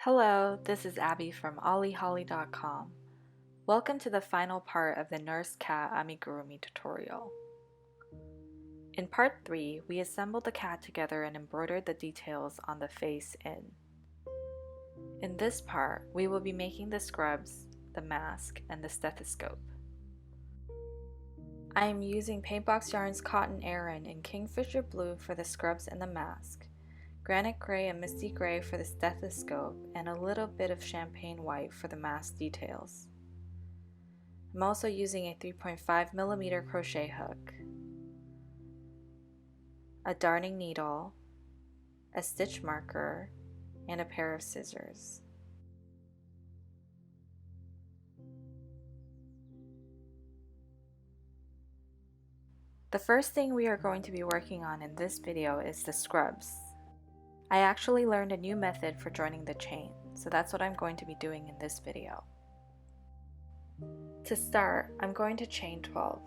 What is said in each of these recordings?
Hello, this is Abby from OllieHolly.com. Welcome to the final part of the Nurse Cat Amigurumi tutorial. In part 3, we assembled the cat together and embroidered the details on the face in. In this part, we will be making the scrubs, the mask, and the stethoscope. I am using Paintbox Yarn's Cotton Aran in Kingfisher Blue for the scrubs and the mask, Granite Gray and Misty Gray for the stethoscope, and a little bit of Champagne White for the mask details. I'm also using a 3.5mm crochet hook, a darning needle, a stitch marker, and a pair of scissors. The first thing we are going to be working on in this video is the scrubs. I actually learned a new method for joining the chain, so that's what I'm going to be doing in this video. To start, I'm going to chain 12.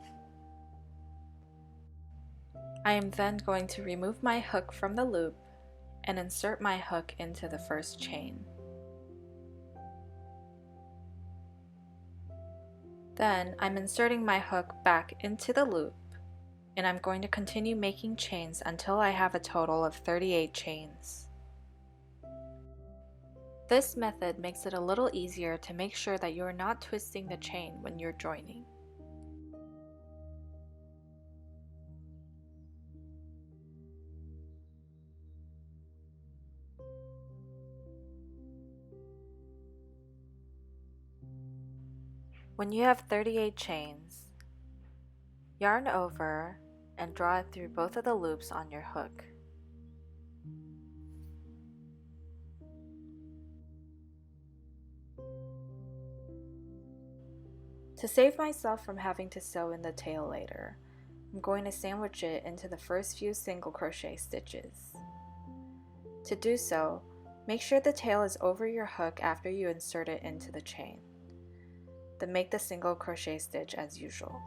I am then going to remove my hook from the loop and insert my hook into the first chain. Then I'm inserting my hook back into the loop, and I'm going to continue making chains until I have a total of 38 chains. This method makes it a little easier to make sure that you are not twisting the chain when you're joining. When you have 38 chains, yarn over and draw it through both of the loops on your hook. To save myself from having to sew in the tail later, I'm going to sandwich it into the first few single crochet stitches. To do so, make sure the tail is over your hook after you insert it into the chain. Then make the single crochet stitch as usual.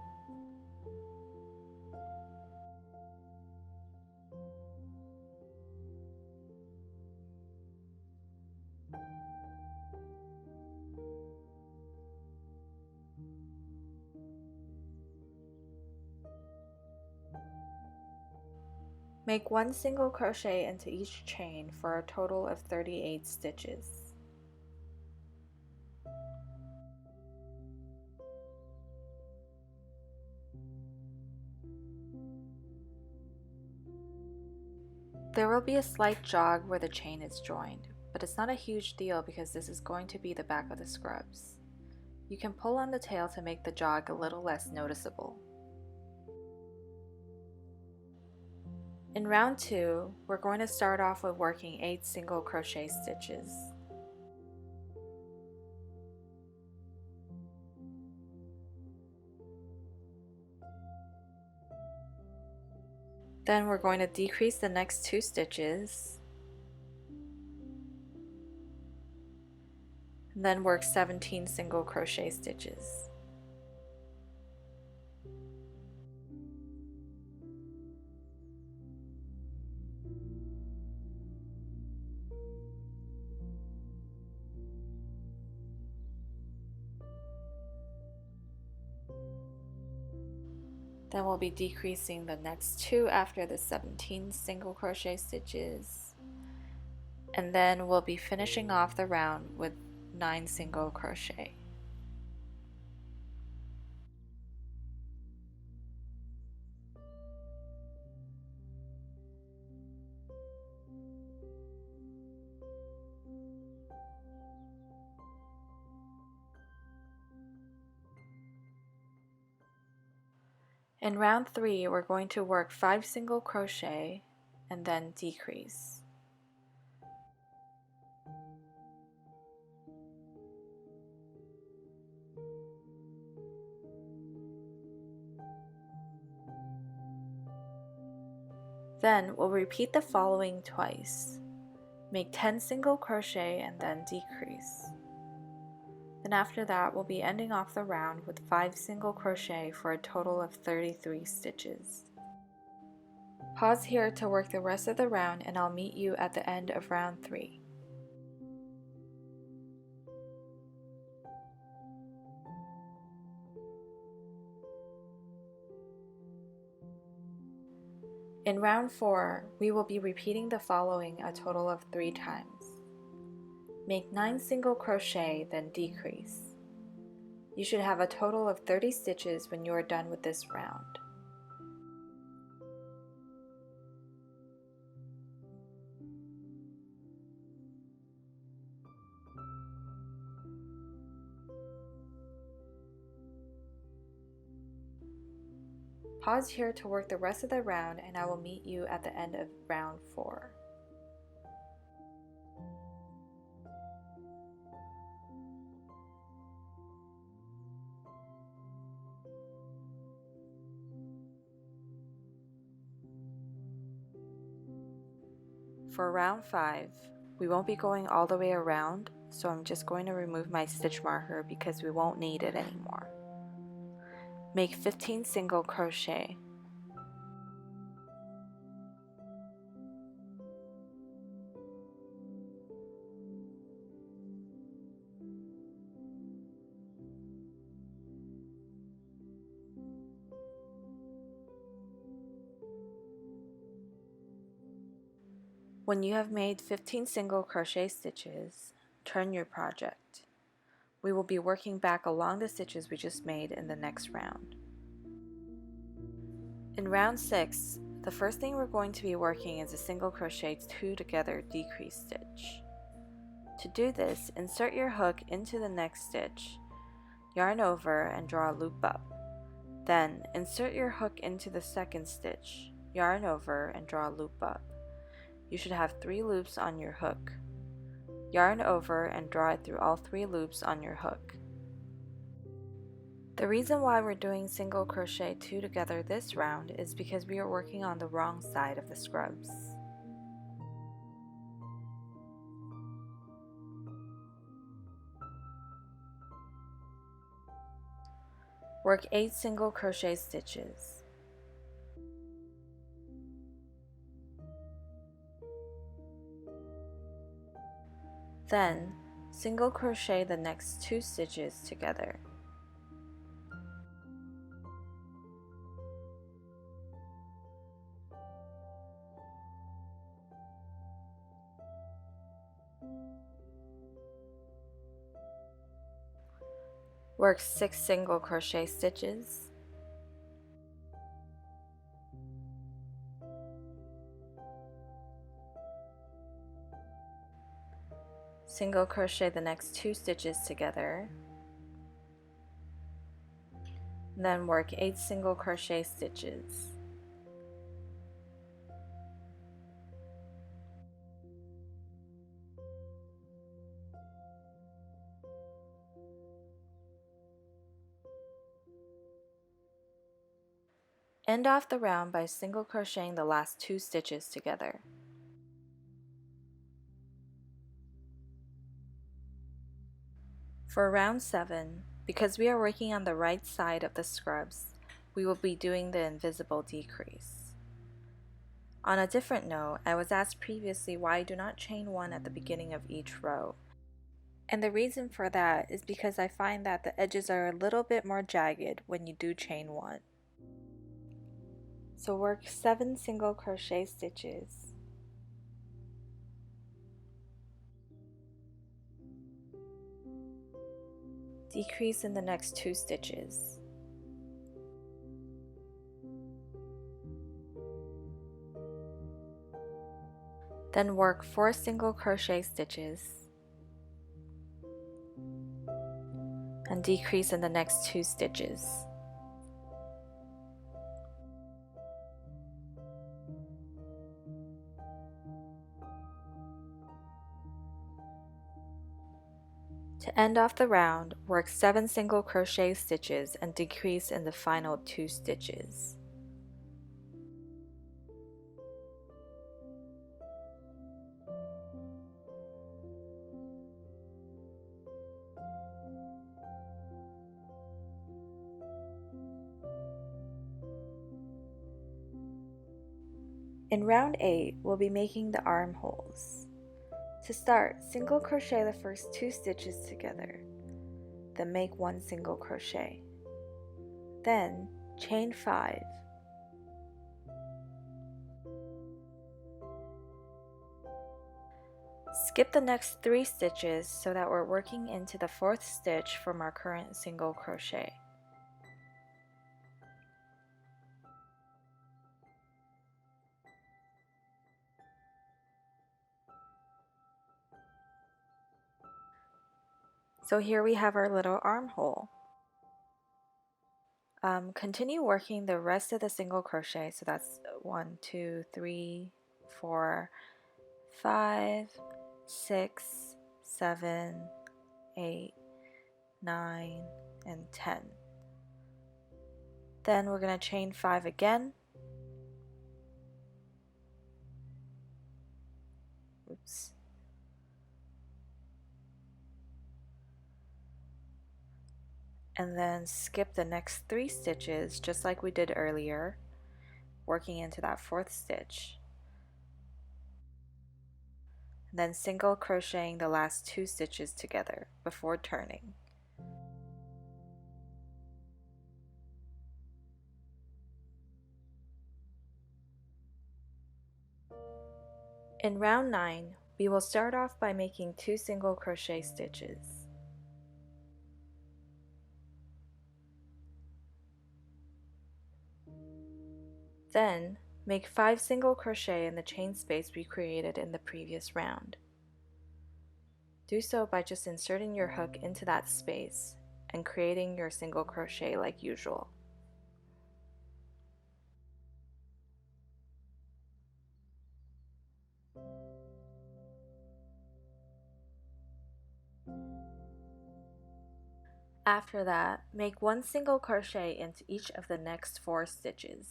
Make one single crochet into each chain for a total of 38 stitches. There will be a slight jog where the chain is joined, but it's not a huge deal because this is going to be the back of the scrubs. You can pull on the tail to make the jog a little less noticeable. In round 2, we're going to start off with working 8 single crochet stitches. Then we're going to decrease the next 2 stitches, and then work 17 single crochet stitches. Then we'll be decreasing the next 2 after the 17 single crochet stitches, and then we'll be finishing off the round with 9 single crochet. In round 3, we're going to work 5 single crochet and then decrease. Then we'll repeat the following twice. Make 10 single crochet and then decrease. Then after that, we'll be ending off the round with 5 single crochet for a total of 33 stitches. Pause here to work the rest of the round and I'll meet you at the end of round 3. In round 4, we will be repeating the following a total of 3 times. Make 9 single crochet, then decrease. You should have a total of 30 stitches when you are done with this round. Pause here to work the rest of the round, and I will meet you at the end of round 4. For round 5, we won't be going all the way around, so I'm just going to remove my stitch marker because we won't need it anymore. Make 15 single crochet. When you have made 15 single crochet stitches, turn your project. We will be working back along the stitches we just made in the next round. In round 6, the first thing we're going to be working is a single crochet 2 together decrease stitch. To do this, insert your hook into the next stitch, yarn over and draw a loop up. Then, insert your hook into the second stitch, yarn over and draw a loop up. You should have 3 loops on your hook. Yarn over and draw it through all 3 loops on your hook. The reason why we're doing single crochet 2 together this round is because we are working on the wrong side of the scrubs. Work 8 single crochet stitches. Then, single crochet the next 2 stitches together. Work 6 single crochet stitches. Single crochet the next 2 stitches together. Then work 8 single crochet stitches. End off the round by single crocheting the last 2 stitches together. For round 7, because we are working on the right side of the scrubs, we will be doing the invisible decrease. On a different note, I was asked previously why I do not chain 1 at the beginning of each row. And the reason for that is because I find that the edges are a little bit more jagged when you do chain 1. So work 7 single crochet stitches. Decrease in the next 2 stitches. Then work 4 single crochet stitches and decrease in the next 2 stitches. To end off the round, work 7 single crochet stitches and decrease in the final 2 stitches. In round 8, we'll be making the armholes. To start, single crochet the first 2 stitches together, then make 1 single crochet. Then, chain 5. Skip the next 3 stitches so that we're working into the 4th stitch from our current single crochet. So here we have our little armhole. Continue working the rest of the single crochet, so that's 1, 2, 3, 4, 5, 6, 7, 8, 9, and 10. Then we're going to chain 5 again. Oops. And then skip the next 3 stitches just like we did earlier, working into that 4th stitch. And then single crocheting the last 2 stitches together before turning. In round 9, we will start off by making 2 single crochet stitches. Then, make 5 single crochet in the chain space we created in the previous round. Do so by just inserting your hook into that space and creating your single crochet like usual. After that, make 1 single crochet into each of the next 4 stitches.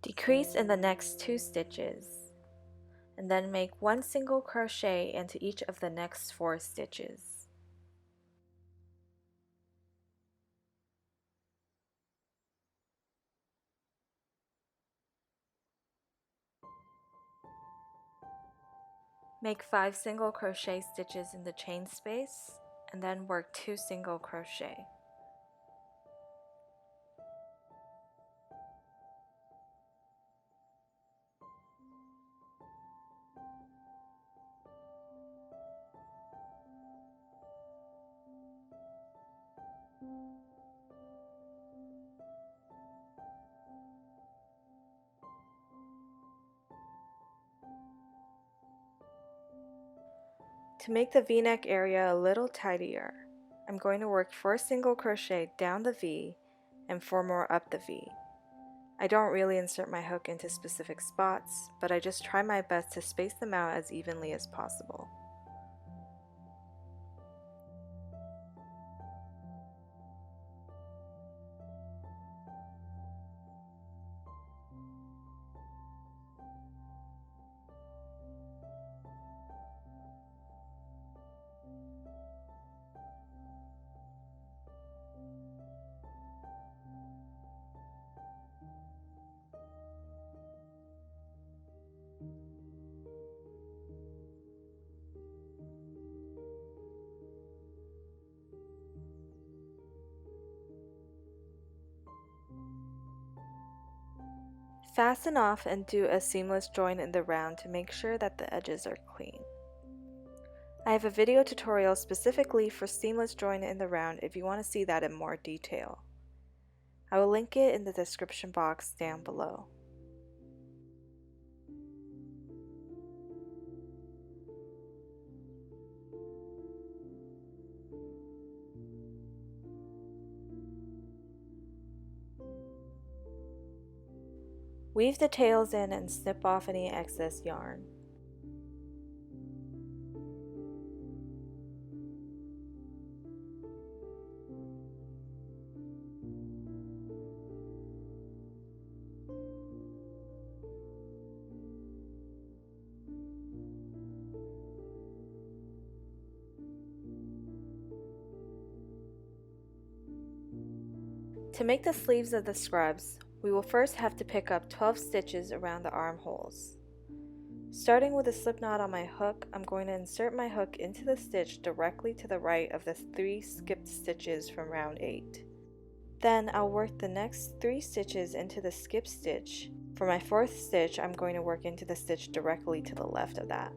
Decrease in the next 2 stitches, and then make 1 single crochet into each of the next 4 stitches. Make 5 single crochet stitches in the chain space, and then work 2 single crochet. To make the V-neck area a little tidier, I'm going to work 4 single crochet down the V and 4 more up the V. I don't really insert my hook into specific spots, but I just try my best to space them out as evenly as possible. Fasten off and do a seamless join in the round to make sure that the edges are clean. I have a video tutorial specifically for seamless join in the round if you want to see that in more detail. I will link it in the description box down below. Weave the tails in and snip off any excess yarn. To make the sleeves of the scrubs, we will first have to pick up 12 stitches around the armholes. Starting with a slip knot on my hook, I'm going to insert my hook into the stitch directly to the right of the 3 skipped stitches from round 8. Then I'll work the next 3 stitches into the skip stitch. For my 4th stitch, I'm going to work into the stitch directly to the left of that.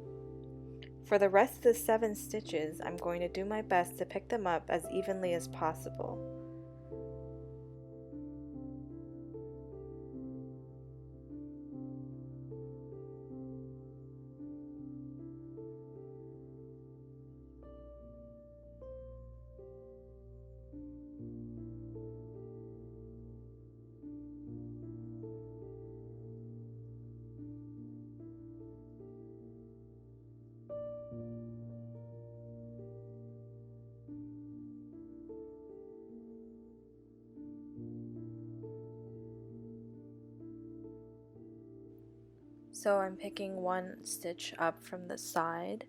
For the rest of the 7 stitches, I'm going to do my best to pick them up as evenly as possible. So I'm picking 1 stitch up from the side,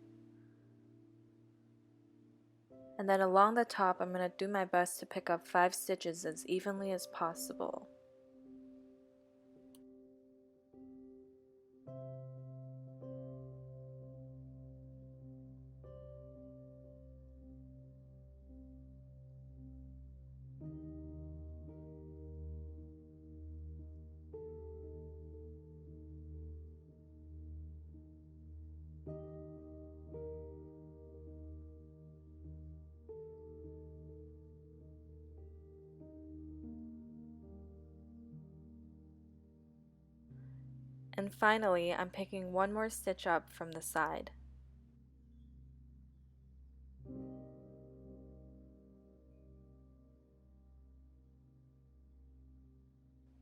and then along the top I'm going to do my best to pick up 5 stitches as evenly as possible. And finally, I'm picking 1 more stitch up from the side.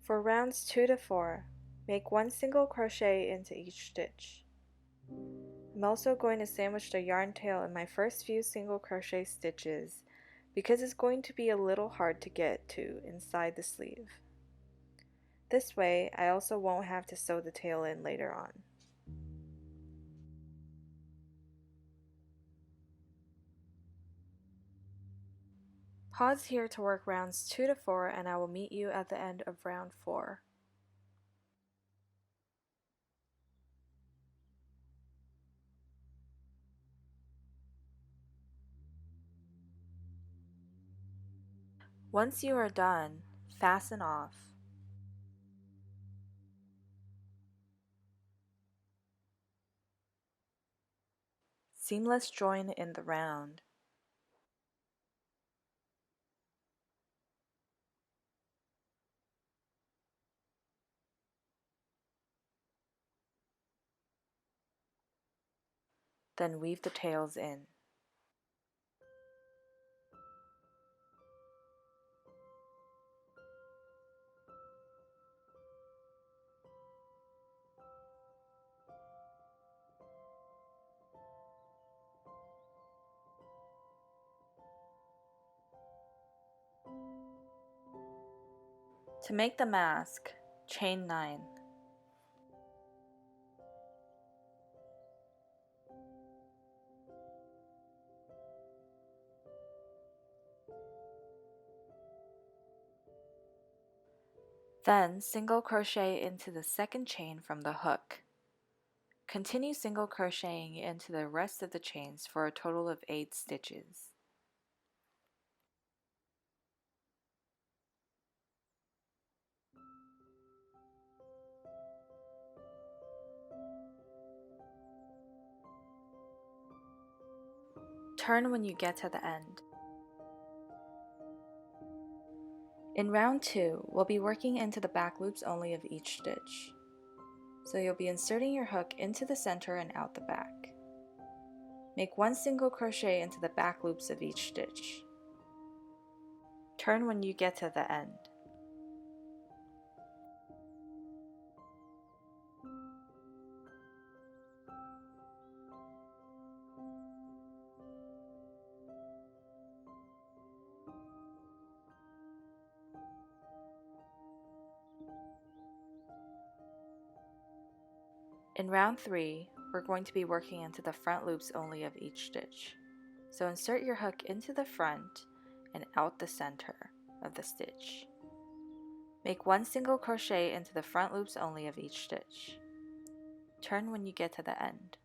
For rounds 2 to 4, make 1 single crochet into each stitch. I'm also going to sandwich the yarn tail in my first few single crochet stitches because it's going to be a little hard to get to inside the sleeve. This way, I also won't have to sew the tail in later on. Pause here to work rounds 2 to 4 and I will meet you at the end of round 4. Once you are done, fasten off. Seamless join in the round. Then weave the tails in. To make the mask, chain 9. Then single crochet into the second chain from the hook. Continue single crocheting into the rest of the chains for a total of 8 stitches. Turn when you get to the end. In round 2, we'll be working into the back loops only of each stitch. So you'll be inserting your hook into the center and out the back. Make 1 single crochet into the back loops of each stitch. Turn when you get to the end. In round 3, we're going to be working into the front loops only of each stitch. So insert your hook into the front and out the center of the stitch. Make 1 single crochet into the front loops only of each stitch. Turn when you get to the end.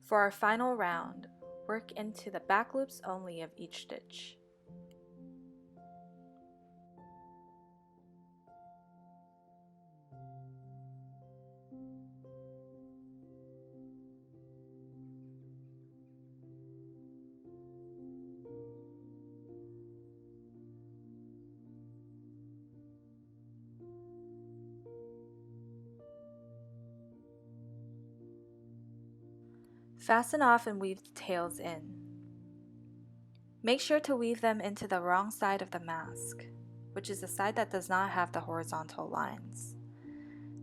For our final round, work into the back loops only of each stitch. Fasten off and weave the tails in. Make sure to weave them into the wrong side of the mask, which is the side that does not have the horizontal lines.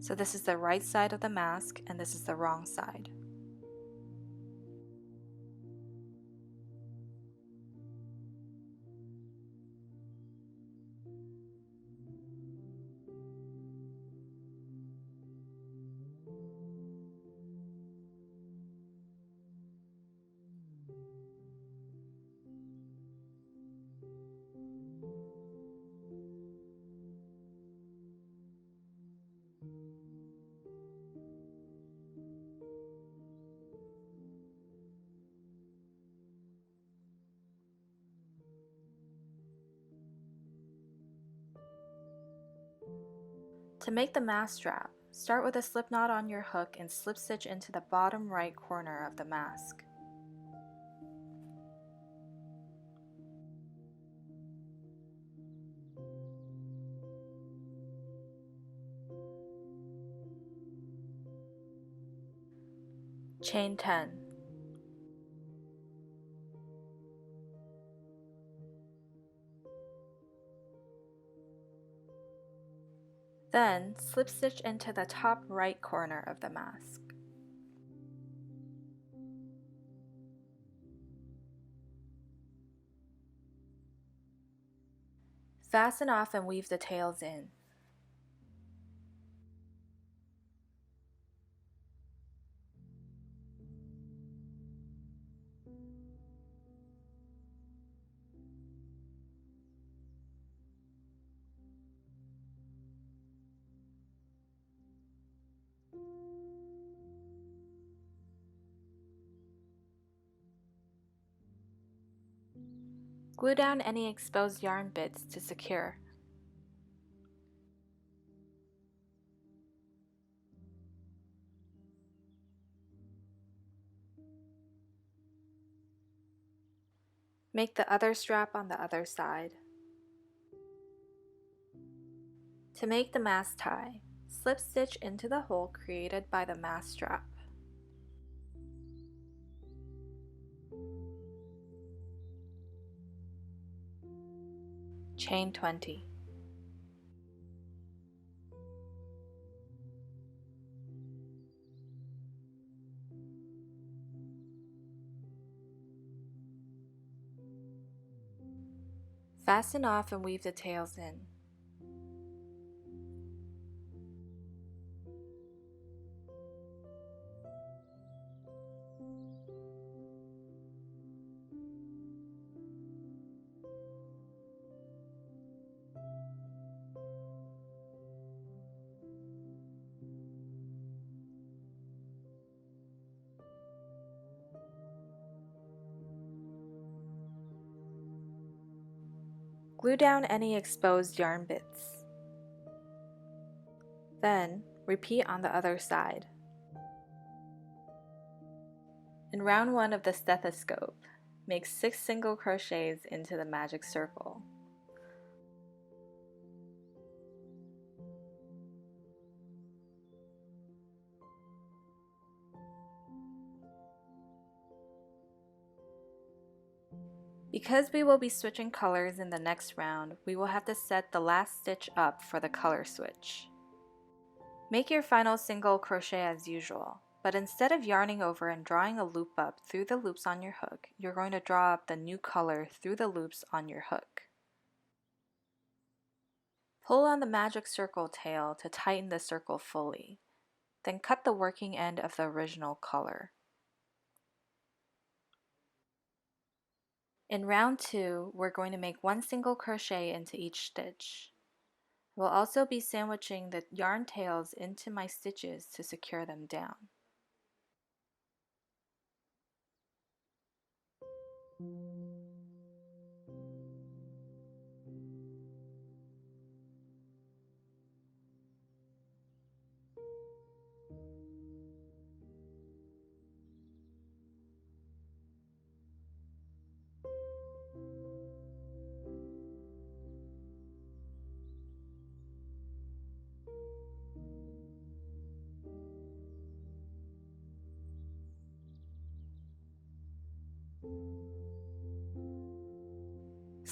So this is the right side of the mask and this is the wrong side. To make the mask strap, start with a slip knot on your hook and slip stitch into the bottom right corner of the mask. Chain 10. Then, slip stitch into the top right corner of the mask. Fasten off and weave the tails in. Glue down any exposed yarn bits to secure. Make the other strap on the other side. To make the mask tie, slip stitch into the hole created by the mask strap. Chain 20. Fasten off and weave the tails in. Glue down any exposed yarn bits. Then, repeat on the other side. In round 1 of the stethoscope, make 6 single crochets into the magic circle. Because we will be switching colors in the next round, we will have to set the last stitch up for the color switch. Make your final single crochet as usual, but instead of yarning over and drawing a loop up through the loops on your hook, you're going to draw up the new color through the loops on your hook. Pull on the magic circle tail to tighten the circle fully, then cut the working end of the original color. In round 2, we're going to make 1 single crochet into each stitch. We'll also be sandwiching the yarn tails into my stitches to secure them down.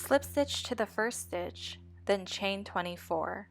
Slip stitch to the first stitch, then chain 24.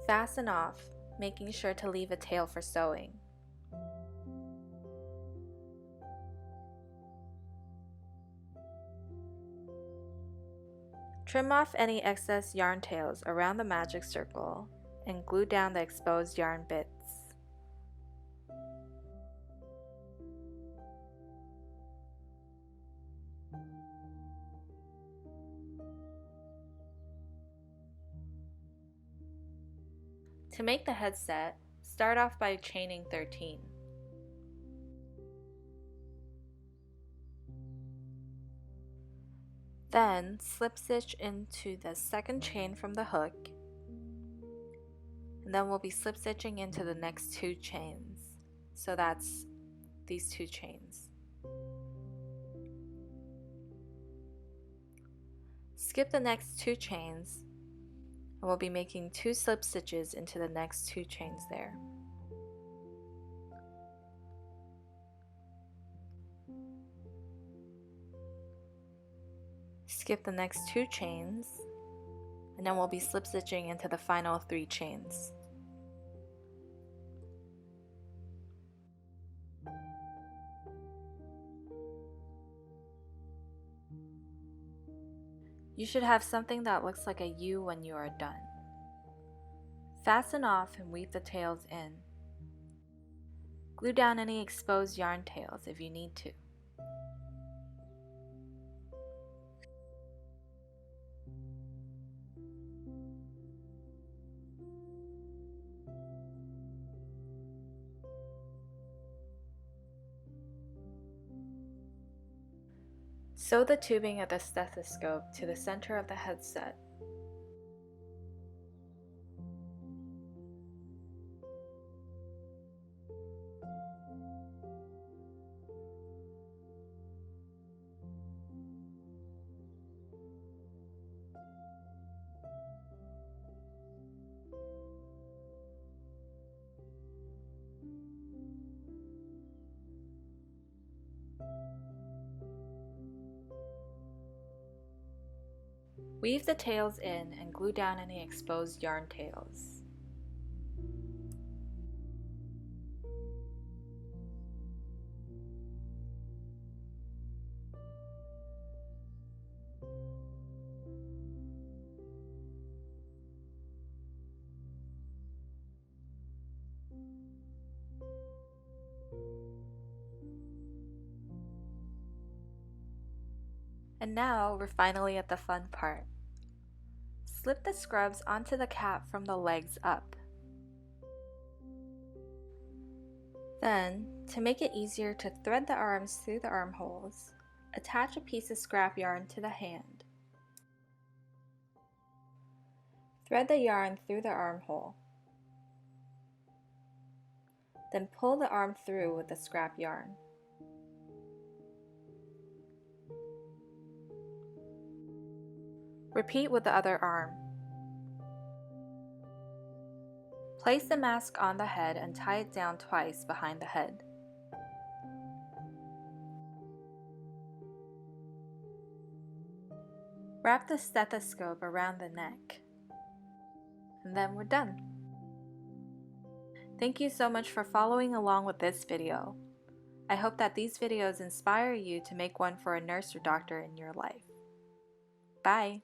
Fasten off, making sure to leave a tail for sewing. Trim off any excess yarn tails around the magic circle and glue down the exposed yarn bits. To make the headset, start off by chaining 13. Then slip stitch into the second chain from the hook, and then we'll be slip stitching into the next 2 chains. So that's these 2 chains. Skip the next 2 chains, and we'll be making 2 slip stitches into the next 2 chains there. Skip the next 2 chains, and then we'll be slip stitching into the final 3 chains. You should have something that looks like a U when you are done. Fasten off and weave the tails in. Glue down any exposed yarn tails if you need to. Sew the tubing of the stethoscope to the center of the headset. Weave the tails in and glue down any exposed yarn tails. And now we're finally at the fun part. Slip the scrubs onto the cap from the legs up. Then, to make it easier to thread the arms through the armholes, attach a piece of scrap yarn to the hand. Thread the yarn through the armhole. Then pull the arm through with the scrap yarn. Repeat with the other arm. Place the mask on the head and tie it down twice behind the head. Wrap the stethoscope around the neck. And then we're done. Thank you so much for following along with this video. I hope that these videos inspire you to make one for a nurse or doctor in your life. Bye!